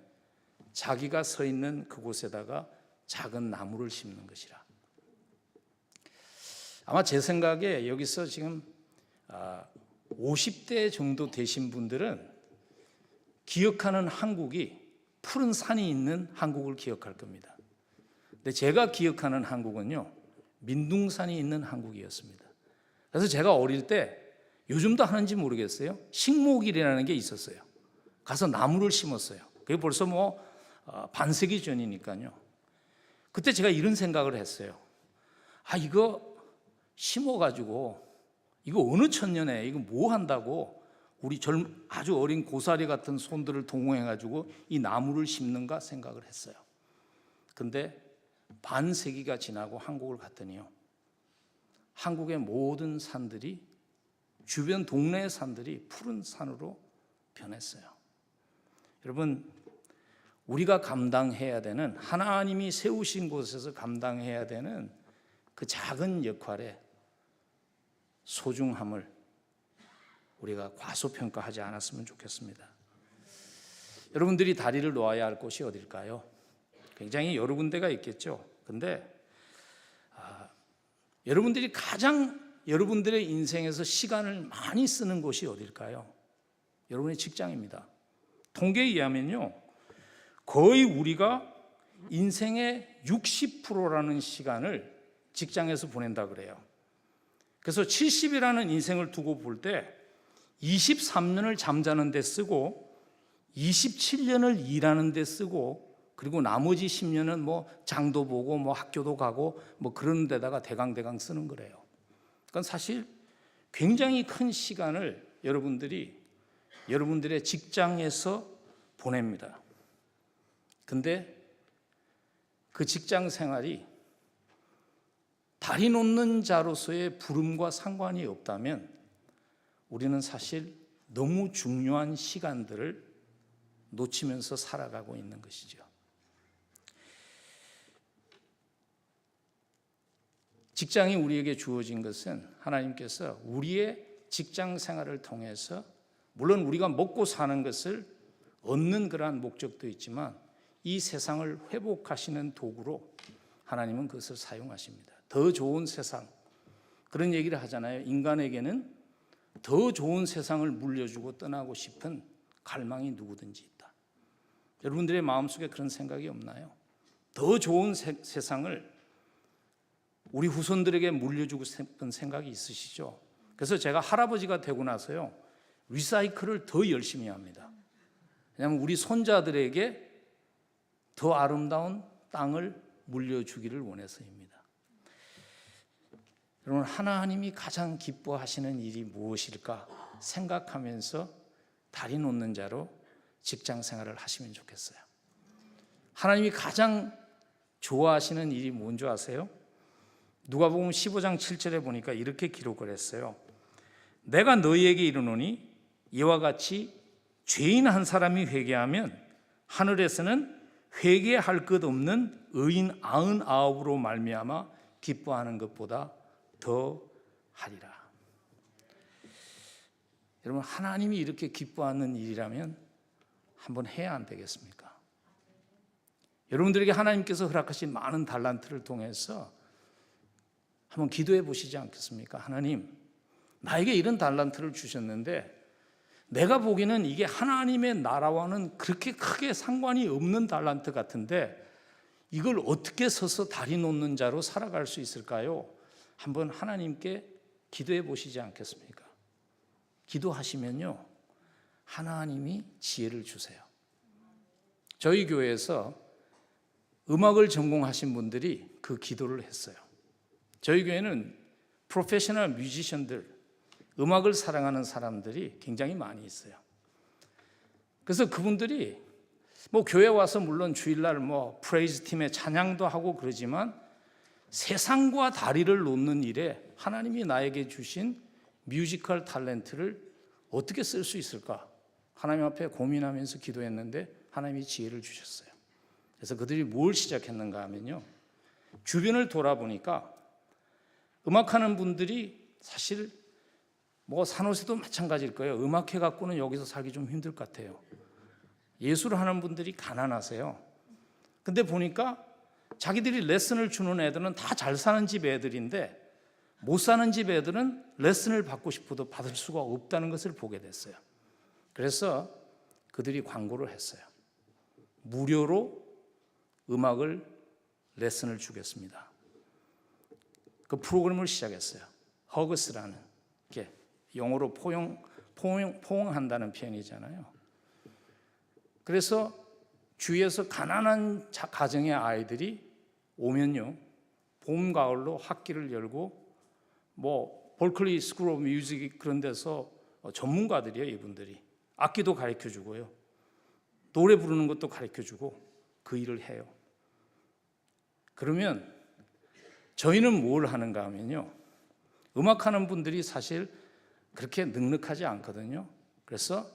자기가 서 있는 그곳에다가 작은 나무를 심는 것이라. 아마 제 생각에 여기서 지금 50대 정도 되신 분들은 기억하는 한국이 푸른 산이 있는 한국을 기억할 겁니다. 근데 제가 기억하는 한국은요, 민둥산이 있는 한국이었습니다. 그래서 제가 어릴 때 요즘도 하는지 모르겠어요. 식목일이라는 게 있었어요. 가서 나무를 심었어요. 그게 벌써 반세기 전이니까요. 그때 제가 이런 생각을 했어요. 이거 심어가지고 이거 어느 천년에 이거 뭐 한다고 우리 아주 어린 고사리 같은 손들을 동원해가지고 이 나무를 심는가 생각을 했어요. 근데 반세기가 지나고 한국을 갔더니요, 한국의 모든 산들이, 주변 동네의 산들이 푸른 산으로 변했어요. 여러분, 우리가 감당해야 되는, 하나님이 세우신 곳에서 감당해야 되는 그 작은 역할의 소중함을 우리가 과소평가하지 않았으면 좋겠습니다. 여러분들이 다리를 놓아야 할 곳이 어딜까요? 굉장히 여러 군데가 있겠죠. 근데 여러분들이 가장 여러분들의 인생에서 시간을 많이 쓰는 곳이 어딜까요? 여러분의 직장입니다. 통계에 의하면요, 거의 우리가 인생의 60%라는 시간을 직장에서 보낸다 그래요. 그래서 70이라는 인생을 두고 볼 때 23년을 잠자는 데 쓰고 27년을 일하는 데 쓰고 그리고 나머지 10년은 장도 보고 학교도 가고 그런 데다가 대강 쓰는 거래요. 그건 사실 굉장히 큰 시간을 여러분들이 여러분들의 직장에서 보냅니다. 근데 그 직장 생활이 다리 놓는 자로서의 부름과 상관이 없다면 우리는 사실 너무 중요한 시간들을 놓치면서 살아가고 있는 것이죠. 직장이 우리에게 주어진 것은 하나님께서 우리의 직장 생활을 통해서 물론 우리가 먹고 사는 것을 얻는 그러한 목적도 있지만 이 세상을 회복하시는 도구로 하나님은 그것을 사용하십니다. 더 좋은 세상, 그런 얘기를 하잖아요. 인간에게는 더 좋은 세상을 물려주고 떠나고 싶은 갈망이 누구든지 있다. 여러분들의 마음속에 그런 생각이 없나요? 더 좋은 세상을 우리 후손들에게 물려주고 싶은 생각이 있으시죠? 그래서 제가 할아버지가 되고 나서요, 리사이클을 더 열심히 합니다. 왜냐하면 우리 손자들에게 더 아름다운 땅을 물려주기를 원해서입니다. 여러분, 하나님이 가장 기뻐하시는 일이 무엇일까 생각하면서 다리 놓는 자로 직장 생활을 하시면 좋겠어요. 하나님이 가장 좋아하시는 일이 뭔지 아세요? 누가복음 15장 7절에 보니까 이렇게 기록을 했어요. 내가 너희에게 이르노니 이와 같이 죄인 한 사람이 회개하면 하늘에서는 회개할 것 없는 의인 99으로 말미암아 기뻐하는 것보다 더 하리라. 여러분, 하나님이 이렇게 기뻐하는 일이라면 한번 해야 안 되겠습니까? 여러분들에게 하나님께서 허락하신 많은 달란트를 통해서 한번 기도해 보시지 않겠습니까? 하나님, 나에게 이런 달란트를 주셨는데 내가 보기에는 이게 하나님의 나라와는 그렇게 크게 상관이 없는 달란트 같은데 이걸 어떻게 서서 다리 놓는 자로 살아갈 수 있을까요? 한번 하나님께 기도해 보시지 않겠습니까? 기도하시면요, 하나님이 지혜를 주세요. 저희 교회에서 음악을 전공하신 분들이 그 기도를 했어요. 저희 교회는 프로페셔널 뮤지션들, 음악을 사랑하는 사람들이 굉장히 많이 있어요. 그래서 그분들이 교회 와서 물론 주일날 프레이즈 팀에 찬양도 하고 그러지만 세상과 다리를 놓는 일에 하나님이 나에게 주신 뮤지컬 탤런트를 어떻게 쓸 수 있을까? 하나님 앞에 고민하면서 기도했는데 하나님이 지혜를 주셨어요. 그래서 그들이 뭘 시작했는가 하면요, 주변을 돌아보니까 음악하는 분들이 사실 산호세도 마찬가지일 거예요. 음악해 갖고는 여기서 살기 좀 힘들 것 같아요. 예술을 하는 분들이 가난하세요. 근데 보니까 자기들이 레슨을 주는 애들은 다 잘 사는 집 애들인데 못 사는 집 애들은 레슨을 받고 싶어도 받을 수가 없다는 것을 보게 됐어요. 그래서 그들이 광고를 했어요. 무료로 음악을 레슨을 주겠습니다. 그 프로그램을 시작했어요. 허그스라는 게 영어로 포용한다는 표현이잖아요. 그래서 주위에서 가난한 가정의 아이들이 오면요, 봄, 가을로 학기를 열고 볼클리 스쿨 오브 뮤직 그런 데서 전문가들이에요. 이분들이 악기도 가르쳐주고요, 노래 부르는 것도 가르쳐주고 그 일을 해요. 그러면 저희는 뭘 하는가 하면요, 음악하는 분들이 사실 그렇게 넉넉하지 않거든요. 그래서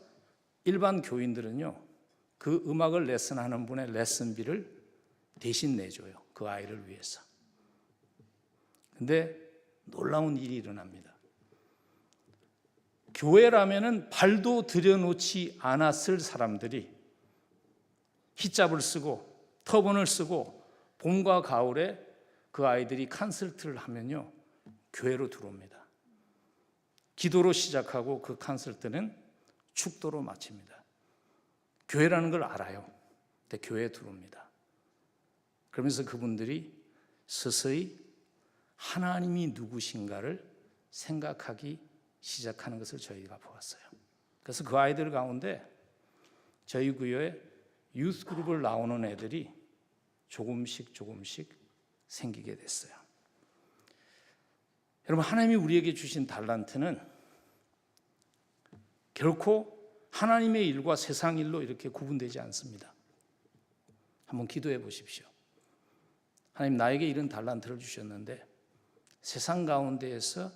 일반 교인들은요, 그 음악을 레슨하는 분의 레슨비를 대신 내줘요. 그 아이를 위해서. 근데 놀라운 일이 일어납니다. 교회라면은 발도 들여놓지 않았을 사람들이 히잡을 쓰고 터번을 쓰고 봄과 가을에 그 아이들이 콘서트를 하면요, 교회로 들어옵니다. 기도로 시작하고 그 콘서트는 축도로 마칩니다. 교회라는 걸 알아요. 근데 교회에 들어옵니다. 그러면서 그분들이 서서히 하나님이 누구신가를 생각하기 시작하는 것을 저희가 보았어요. 그래서 그 아이들 가운데 저희 교회에 유스 그룹을 나오는 애들이 조금씩 생기게 됐어요. 여러분, 하나님이 우리에게 주신 달란트는 결코 하나님의 일과 세상 일로 이렇게 구분되지 않습니다. 한번 기도해 보십시오. 하나님, 나에게 이런 달란트를 주셨는데 세상 가운데에서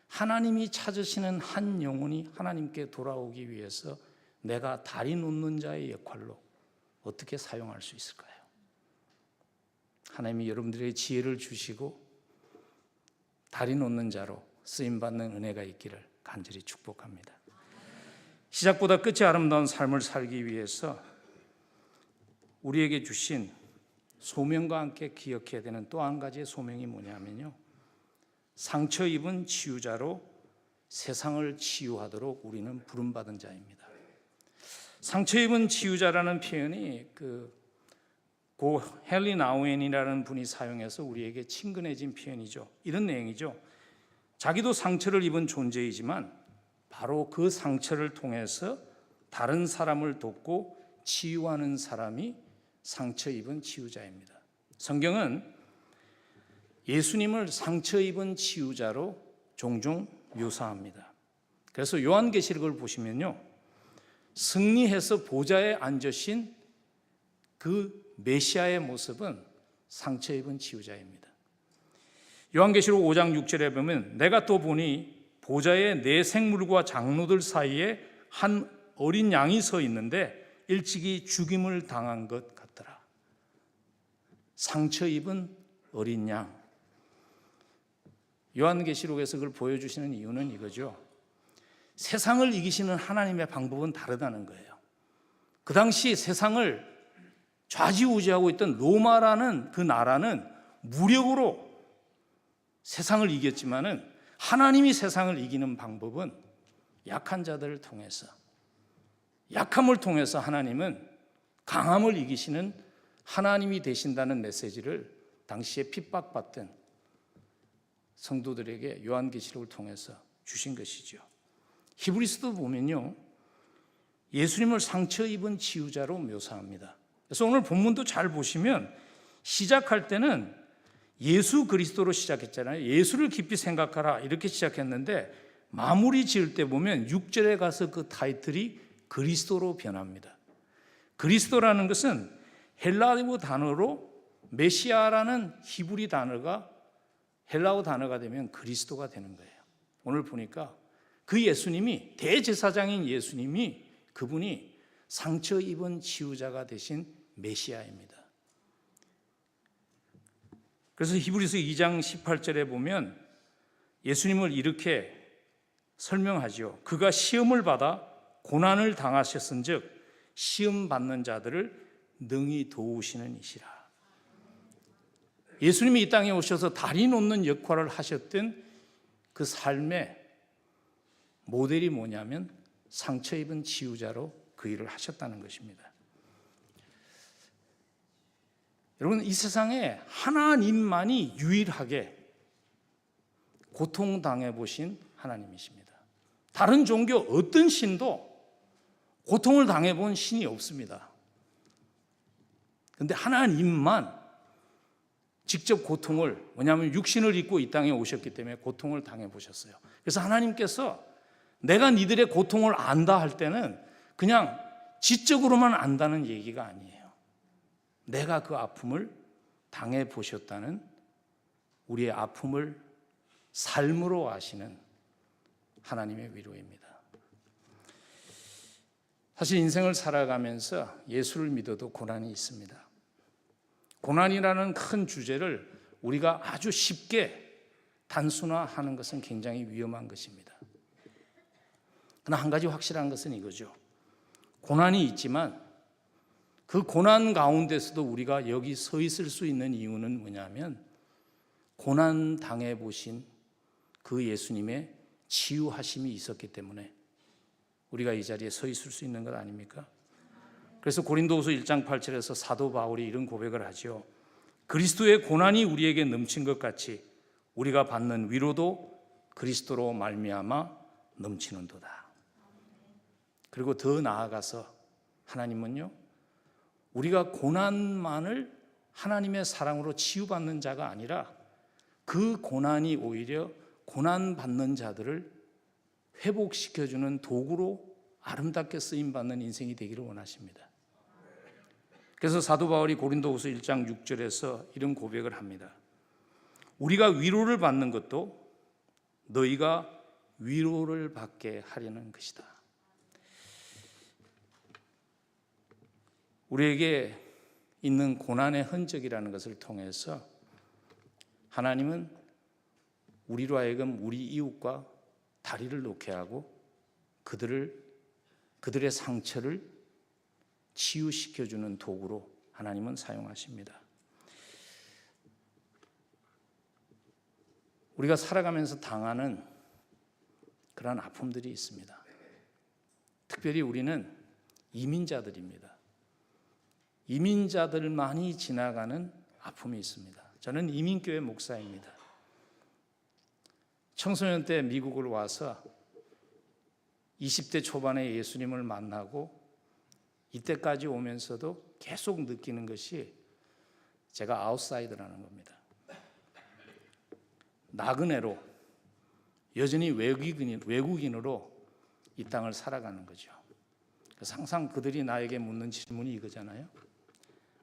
하나님이 찾으시는 한 영혼이 하나님께 돌아오기 위해서 내가 다리 놓는 자의 역할로 어떻게 사용할 수 있을까요? 하나님이 여러분들에게 지혜를 주시고 다리 놓는 자로 쓰임받는 은혜가 있기를 간절히 축복합니다. 시작보다 끝이 아름다운 삶을 살기 위해서 우리에게 주신 소명과 함께 기억해야 되는 또 한 가지의 소명이 뭐냐면요, 상처 입은 치유자로 세상을 치유하도록 우리는 부름받은 자입니다. 상처 입은 치유자라는 표현이 고 헨리 나우엔이라는 분이 사용해서 우리에게 친근해진 표현이죠. 이런 내용이죠. 자기도 상처를 입은 존재이지만 바로 그 상처를 통해서 다른 사람을 돕고 치유하는 사람이 상처 입은 치유자입니다. 성경은 예수님을 상처 입은 치유자로 종종 묘사합니다. 그래서 요한계시록을 보시면요, 승리해서 보좌에 앉으신 그 메시아의 모습은 상처 입은 치유자입니다. 요한계시록 5장 6절에 보면 내가 또 보니 보좌에 네 생물과 장로들 사이에 한 어린 양이 서 있는데 일찍이 죽임을 당한 것 같더라. 상처 입은 어린 양. 요한계시록에서 그걸 보여주시는 이유는 이거죠. 세상을 이기시는 하나님의 방법은 다르다는 거예요. 그 당시 세상을 좌지우지하고 있던 로마라는 그 나라는 무력으로 세상을 이겼지만은 하나님이 세상을 이기는 방법은 약한 자들을 통해서, 약함을 통해서 하나님은 강함을 이기시는 하나님이 되신다는 메시지를 당시에 핍박받던 성도들에게 요한계시록을 통해서 주신 것이죠. 히브리서도 보면요, 예수님을 상처 입은 치유자로 묘사합니다. 그래서 오늘 본문도 잘 보시면 시작할 때는 예수 그리스도로 시작했잖아요. 예수를 깊이 생각하라 이렇게 시작했는데 마무리 지을 때 보면 6절에 가서 그 타이틀이 그리스도로 변합니다. 그리스도라는 것은 헬라어 단어로 메시아라는 히브리 단어가 헬라어 단어가 되면 그리스도가 되는 거예요. 오늘 보니까 그 예수님이, 대제사장인 예수님이, 그분이 상처 입은 치유자가 되신 메시아입니다. 그래서 히브리서 2장 18절에 보면 예수님을 이렇게 설명하죠. 그가 시험을 받아 고난을 당하셨은즉 시험 받는 자들을 능히 도우시는 이시라. 예수님이 이 땅에 오셔서 다리 놓는 역할을 하셨던 그 삶의 모델이 뭐냐면 상처 입은 치유자로 그 일을 하셨다는 것입니다. 여러분, 이 세상에 하나님만이 유일하게 고통당해 보신 하나님이십니다. 다른 종교 어떤 신도 고통을 당해 본 신이 없습니다. 그런데 하나님만 직접 고통을, 왜냐하면 육신을 입고 이 땅에 오셨기 때문에 고통을 당해 보셨어요. 그래서 하나님께서 내가 니들의 고통을 안다 할 때는 그냥 지적으로만 안다는 얘기가 아니에요. 내가 그 아픔을 당해 보셨다는, 우리의 아픔을 삶으로 아시는 하나님의 위로입니다. 사실 인생을 살아가면서 예수를 믿어도 고난이 있습니다. 고난이라는 큰 주제를 우리가 아주 쉽게 단순화하는 것은 굉장히 위험한 것입니다. 그러나 한 가지 확실한 것은 이거죠. 고난이 있지만 그 고난 가운데서도 우리가 여기 서 있을 수 있는 이유는 뭐냐면 고난 당해 보신 그 예수님의 치유하심이 있었기 때문에 우리가 이 자리에 서 있을 수 있는 것 아닙니까? 그래서 고린도후서 1장 8절에서 사도 바울이 이런 고백을 하죠. 그리스도의 고난이 우리에게 넘친 것 같이 우리가 받는 위로도 그리스도로 말미암아 넘치는도다. 그리고 더 나아가서 하나님은요, 우리가 고난만을 하나님의 사랑으로 치유받는 자가 아니라 그 고난이 오히려 고난받는 자들을 회복시켜주는 도구로 아름답게 쓰임받는 인생이 되기를 원하십니다. 그래서 사도 바울이 고린도후서 1장 6절에서 이런 고백을 합니다. 우리가 위로를 받는 것도 너희가 위로를 받게 하려는 것이다. 우리에게 있는 고난의 흔적이라는 것을 통해서 하나님은 우리로 하여금 우리 이웃과 다리를 놓게 하고 그들의 상처를 치유시켜주는 도구로 하나님은 사용하십니다. 우리가 살아가면서 당하는 그러한 아픔들이 있습니다. 특별히 우리는 이민자들입니다. 이민자들만이 지나가는 아픔이 있습니다. 저는 이민교회 목사입니다. 청소년 때 미국을 와서 20대 초반에 예수님을 만나고 이때까지 오면서도 계속 느끼는 것이 제가 아웃사이더라는 겁니다. 나그네로 여전히 외국인으로 이 땅을 살아가는 거죠. 그래서 항상 그들이 나에게 묻는 질문이 이거잖아요.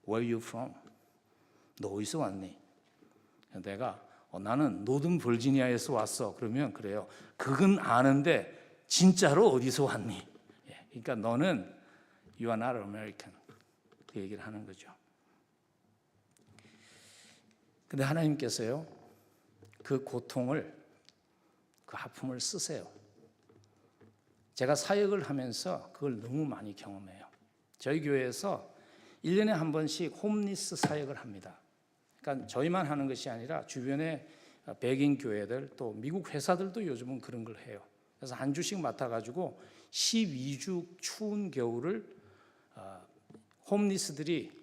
Where are you from? 너 어디서 왔니? 내가 나는 노든 버지니아에서 왔어. 그러면 그래요. 그건 아는데 진짜로 어디서 왔니? 그러니까 너는 You are not American. 그 얘기를 하는 거죠. 근데 하나님께서요, 그 고통을, 그 아픔을 쓰세요. 제가 사역을 하면서 그걸 너무 많이 경험해요. 저희 교회에서 1년에 한 번씩 홈리스 사역을 합니다. 그러니까 저희만 하는 것이 아니라 주변에 백인 교회들 또 미국 회사들도 요즘은 그런 걸 해요. 그래서 한 주씩 맡아가지고 12주 추운 겨울을 홈리스들이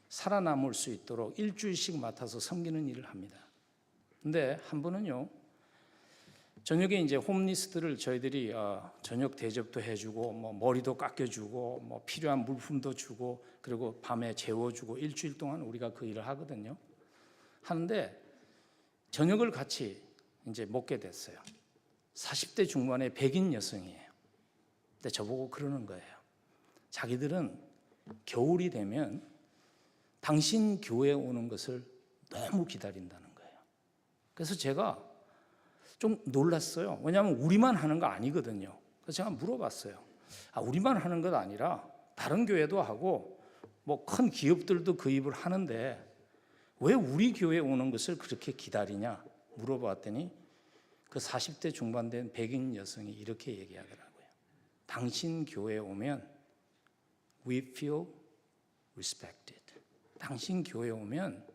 살아남을 수 있도록 일주일씩 맡아서 섬기는 일을 합니다. 근데 한 번은요, 저녁에 이제 홈리스들을 저희들이 저녁 대접도 해주고 뭐 머리도 깎여주고 뭐 필요한 물품도 주고 그리고 밤에 재워주고 일주일 동안 우리가 그 일을 하거든요. 하는데 저녁을 같이 이제 먹게 됐어요. 40대 중반의 백인 여성이에요. 근데 저보고 그러는 거예요. 자기들은 겨울이 되면 당신 교회에 오는 것을 너무 기다린다는 거예요. 그래서 제가 좀 놀랐어요. 왜냐하면 우리만 하는 거 아니거든요. 그래서 제가 물어봤어요. 우리만 하는 것 아니라 다른 교회도 하고 뭐 큰 기업들도 그 입을 하는데 왜 우리 교회에 오는 것을 그렇게 기다리냐 물어봤더니 그 40대 중반 된 백인 여성이 이렇게 얘기하더라고요. 당신 교회에 오면 we feel respected. 당신 교회에 오면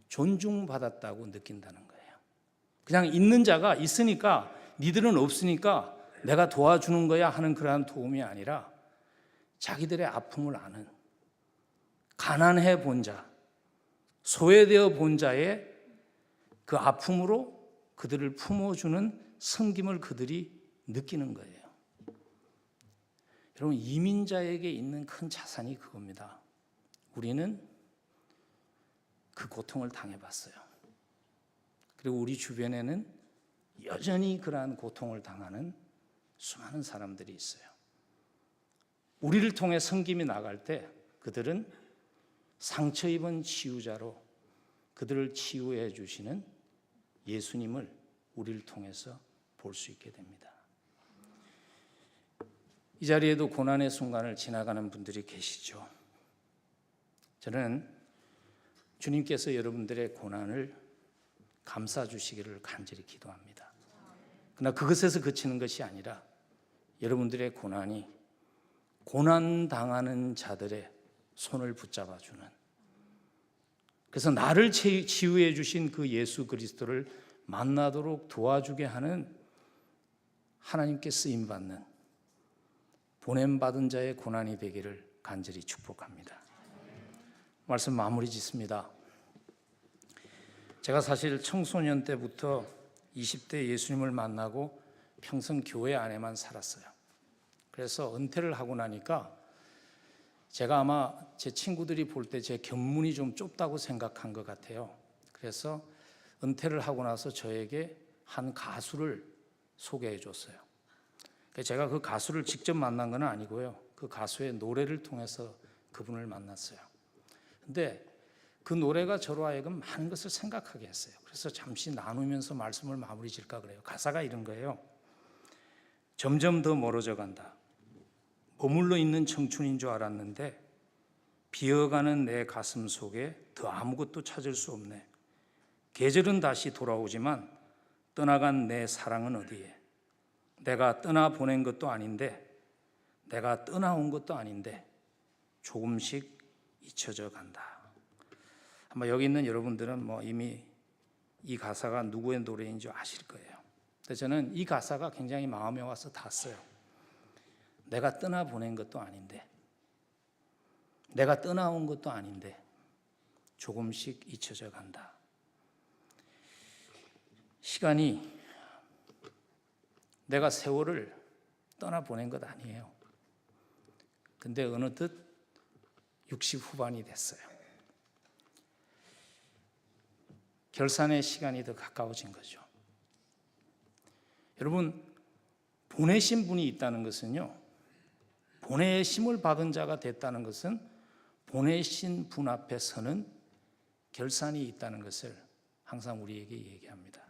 존중받았다고 느낀다는 거예요. 그냥 있는 자가 있으니까 니들은 없으니까 내가 도와주는 거야 하는 그러한 도움이 아니라 자기들의 아픔을 아는 가난해 본 자, 소외되어 본 자의 그 아픔으로 그들을 품어주는 섬김을 그들이 느끼는 거예요. 여러분, 이민자에게 있는 큰 자산이 그겁니다. 우리는 그 고통을 당해봤어요. 그리고 우리 주변에는 여전히 그러한 고통을 당하는 수많은 사람들이 있어요. 우리를 통해 섬김이 나갈 때 그들은 상처 입은 치유자로 그들을 치유해 주시는 예수님을 우리를 통해서 볼 수 있게 됩니다. 이 자리에도 고난의 순간을 지나가는 분들이 계시죠. 저는 주님께서 여러분들의 고난을 감싸 주시기를 간절히 기도합니다. 그러나 그것에서 그치는 것이 아니라 여러분들의 고난이 고난당하는 자들의 손을 붙잡아 주는, 그래서 나를 치유해 주신 그 예수 그리스도를 만나도록 도와주게 하는 하나님께 쓰임받는 보냄받은 자의 고난이 되기를 간절히 축복합니다. 말씀 마무리 짓습니다. 제가 사실 청소년 때부터 20대 예수님을 만나고 평생 교회 안에만 살았어요. 그래서 은퇴를 하고 나니까 제가 아마 제 친구들이 볼 때 제 견문이 좀 좁다고 생각한 것 같아요. 그래서 은퇴를 하고 나서 저에게 한 가수를 소개해 줬어요. 제가 그 가수를 직접 만난 건 아니고요. 그 가수의 노래를 통해서 그분을 만났어요. 근데 그 노래가 저로 하여금 많은 것을 생각하게 했어요. 그래서 잠시 나누면서 말씀을 마무리 질까 그래요. 가사가 이런 거예요. 점점 더 멀어져 간다. 머물러 있는 청춘인 줄 알았는데 비어가는 내 가슴 속에 더 아무것도 찾을 수 없네. 계절은 다시 돌아오지만 떠나간 내 사랑은 어디에? 내가 떠나보낸 것도 아닌데 내가 떠나온 것도 아닌데 조금씩 잊혀져 간다. 아마 여기 있는 여러분들은 뭐 이미 이 가사가 누구의 노래인지 아실 거예요. 근데 저는 이 가사가 굉장히 마음에 와서 닿았어요. 내가 떠나보낸 것도 아닌데 내가 떠나온 것도 아닌데 조금씩 잊혀져 간다. 시간이 내가 세월을 떠나보낸 것 아니에요. 근데 어느덧 60 후반이 됐어요. 결산의 시간이 더 가까워진 거죠. 여러분, 보내신 분이 있다는 것은요, 보내심을 받은 자가 됐다는 것은 보내신 분 앞에 서는 결산이 있다는 것을 항상 우리에게 얘기합니다.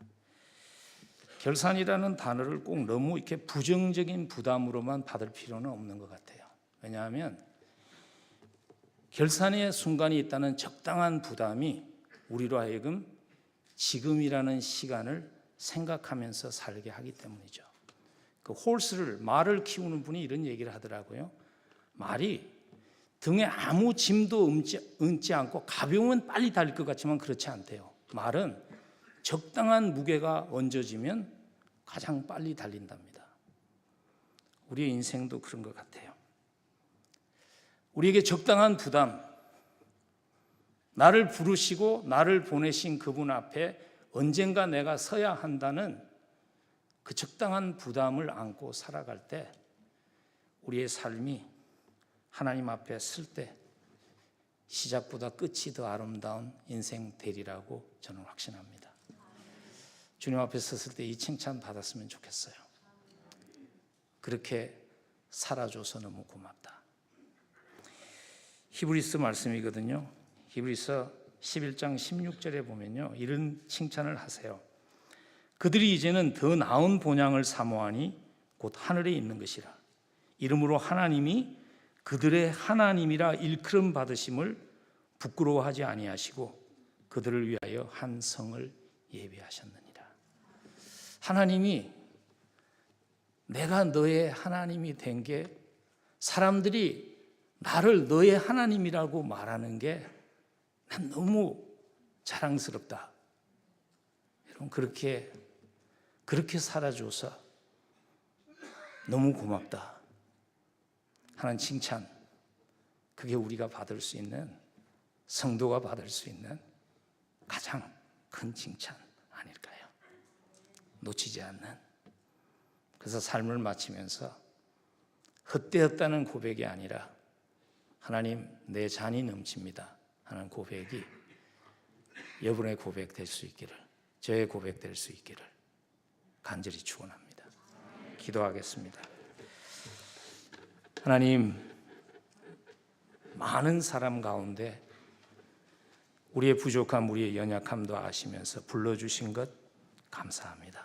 결산이라는 단어를 꼭 너무 이렇게 부정적인 부담으로만 받을 필요는 없는 것 같아요. 왜냐하면 결산의 순간이 있다는 적당한 부담이 우리로 하여금 지금이라는 시간을 생각하면서 살게 하기 때문이죠. 그 홀스를, 말을 키우는 분이 이런 얘기를 하더라고요. 말이 등에 아무 짐도 얹지 않고 가벼우면 빨리 달릴 것 같지만 그렇지 않대요. 말은 적당한 무게가 얹어지면 가장 빨리 달린답니다. 우리의 인생도 그런 것 같아요. 우리에게 적당한 부담, 나를 부르시고 나를 보내신 그분 앞에 언젠가 내가 서야 한다는 그 적당한 부담을 안고 살아갈 때 우리의 삶이 하나님 앞에 설 때 시작보다 끝이 더 아름다운 인생 되리라고 저는 확신합니다. 주님 앞에 섰을 때 이 칭찬 받았으면 좋겠어요. 그렇게 살아줘서 너무 고맙다. 히브리서 말씀이거든요. 히브리서 11장 16절에 보면요, 이런 칭찬을 하세요. 그들이 이제는 더 나은 본향을 사모하니 곧 하늘에 있는 것이라. 이러므로 하나님이 그들의 하나님이라 일컬음 받으심을 부끄러워하지 아니하시고 그들을 위하여 한 성을 예비하셨느니라. 하나님이 내가 너의 하나님이 된 게, 사람들이 나를 너의 하나님이라고 말하는 게 난 너무 자랑스럽다. 여러분, 그렇게 살아줘서 너무 고맙다 하는 칭찬, 그게 우리가 받을 수 있는, 성도가 받을 수 있는 가장 큰 칭찬 아닐까요? 놓치지 않는. 그래서 삶을 마치면서 헛되었다는 고백이 아니라 하나님, 내 잔이 넘칩니다 하는 고백이 여러분의 고백 될 수 있기를, 저의 고백 될 수 있기를 간절히 축원합니다. 기도하겠습니다. 하나님, 많은 사람 가운데 우리의 부족함, 우리의 연약함도 아시면서 불러주신 것 감사합니다.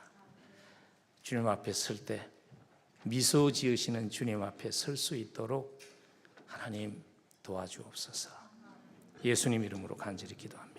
주님 앞에 설 때 미소 지으시는 주님 앞에 설 수 있도록 하나님 도와주옵소서. 예수님 이름으로 간절히 기도합니다.